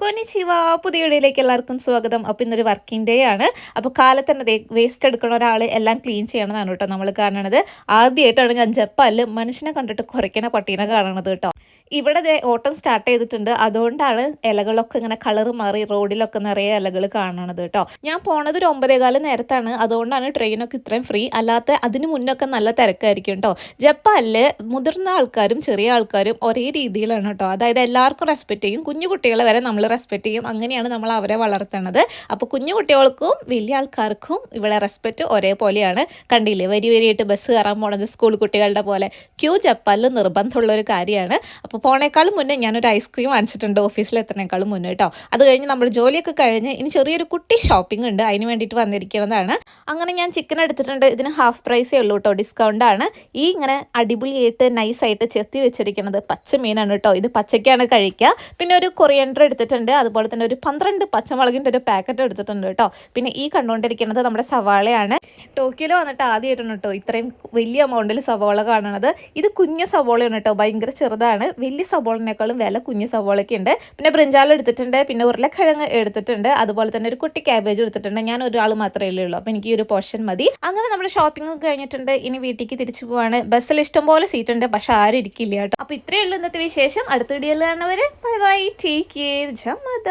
കൊനിച്ചിവ പുതിയ വീഡിയോയിലേക്ക് എല്ലാവർക്കും സ്വാഗതം. അപ്പോൾ ഇന്നൊരു വർക്കിംഗ് ഡേ ആണ്. അപ്പോൾ കാലത്ത് തന്നെ വേസ്റ്റ് എടുക്കുന്ന ഒരാൾ എല്ലാം ക്ലീൻ ചെയ്യണമെന്നാണ് കേട്ടോ നമ്മൾ കാണുന്നത്. ആദ്യമായിട്ടാണ് ഞാൻ ജപ്പാനിൽ മനുഷ്യനെ കണ്ടിട്ട് കുറയ്ക്കണ പട്ടീനെ കാണുന്നത് കേട്ടോ. ഇവിടെ ഓട്ടം സ്റ്റാർട്ട് ചെയ്തിട്ടുണ്ട്, അതുകൊണ്ടാണ് ഇലകളൊക്കെ ഇങ്ങനെ കളർ മാറി റോഡിലൊക്കെ നിറയെ ഇലകൾ കാണണത് കേട്ടോ. ഞാൻ പോണത് ഒരു 9:15 നേരത്താണ്, അതുകൊണ്ടാണ് ട്രെയിനൊക്കെ ഇത്രയും ഫ്രീ. അല്ലാത്ത അതിന് മുന്നൊക്കെ നല്ല തിരക്കായിരിക്കും കേട്ടോ. ജപ്പാനിൽ മുതിർന്ന ആൾക്കാരും ചെറിയ ആൾക്കാരും ഒരേ രീതിയിലാണ് കേട്ടോ. അതായത് എല്ലാവർക്കും റെസ്പെക്ട് ചെയ്യും, കുഞ്ഞു കുട്ടികളെ വരെ നമ്മൾ റെസ്പെക്ട് ചെയ്യും. അങ്ങനെയാണ് നമ്മൾ അവരെ വളർത്തുന്നത്. അപ്പോൾ കുഞ്ഞു കുട്ടികൾക്കും വലിയ ആൾക്കാർക്കും ഇവിടെ റെസ്പെക്റ്റ് ഒരേപോലെയാണ്. കണ്ടില്ലേ, വരിയായിട്ട് ബസ് കയറാൻ പോണത് സ്കൂൾ കുട്ടികളുടെ പോലെ. ക്യൂ ജപ്പാനിൽ നിർബന്ധമുള്ള ഒരു കാര്യമാണ്. അപ്പോൾ പോണേക്കാളും മുന്നേ ഞാനൊരു ഐസ്ക്രീം വാങ്ങിച്ചിട്ടുണ്ട്, ഓഫീസിൽ എത്തുന്നേക്കാളും മുന്നേ കേട്ടോ. അത് കഴിഞ്ഞ് നമ്മൾ ജോലിയൊക്കെ കഴിഞ്ഞ് ഇനി ചെറിയൊരു കുട്ടി ഷോപ്പിംഗ് ഉണ്ട്, അതിന് വേണ്ടിയിട്ട് വന്നിരിക്കുന്നതാണ്. അങ്ങനെ ഞാൻ ചിക്കൻ എടുത്തിട്ടുണ്ട്. ഇതിന് ഹാഫ് പ്രൈസേ ഉള്ളൂ കേട്ടോ, ഡിസ്കൗണ്ട് ആണ്. ഈ ഇങ്ങനെ അടിപൊളിയായിട്ട് നൈസായിട്ട് ചെത്തി വെച്ചിരിക്കുന്നത് പച്ച മീനാണ് കേട്ടോ. ഇത് പച്ചയ്ക്കാണ് കഴിക്കുക. പിന്നെ ഒരു കൊറിയൻഡർ എടുത്തിട്ടുണ്ട്, അതുപോലെ തന്നെ ഒരു 12 പച്ചമുളകിൻ്റെ ഒരു പാക്കറ്റ് എടുത്തിട്ടുണ്ട് കേട്ടോ. പിന്നെ ഈ കണ്ടുകൊണ്ടിരിക്കുന്നത് നമ്മുടെ സവാളയാണ്. ടോക്കിയോയിൽ വന്നിട്ട് ആദ്യമായിട്ടാണ് കേട്ടോ ഇത്രയും വലിയ എമൗണ്ടിൽ സവാള കാണുന്നത്. ഇത് കുഞ്ഞ സവാളയാണ് കേട്ടോ, ഭയങ്കര ചെറുതാണ്. വലിയ സവാളിനേക്കാളും വില കുഞ്ഞു സവാളയൊക്കെ ഉണ്ട്. പിന്നെ ബ്രിഞ്ചാൾ എടുത്തിട്ടുണ്ട്, പിന്നെ ഉരുളക്കിഴങ്ങ് എടുത്തിട്ടുണ്ട്, അതുപോലെ തന്നെ ഒരു കുട്ടി ക്യാബേജ് എടുത്തിട്ടുണ്ട്. ഞാൻ ഒരാൾ മാത്രമേ ഉള്ളൂ, അപ്പോൾ എനിക്ക് ഈ ഒരു പോർഷൻ മതി. അങ്ങനെ നമ്മൾ ഷോപ്പിംഗ് കഴിഞ്ഞിട്ടുണ്ട്. ഇനി വീട്ടിലേക്ക് തിരിച്ചു പോവാണ്. ബസ്സിൽ ഇഷ്ടംപോലെ സീറ്റ് ഉണ്ട്, പക്ഷെ ആരും ഇരിക്കില്ല കേട്ടോ. അപ്പോൾ ഇത്രയേ ഉള്ളൂ ഇന്നത്തെ വിശേഷം. അടുത്ത വീഡിയോയിൽ കാണുന്നവരെ ബൈ ബൈ, ടേക്ക് കെയർ, ജമദ.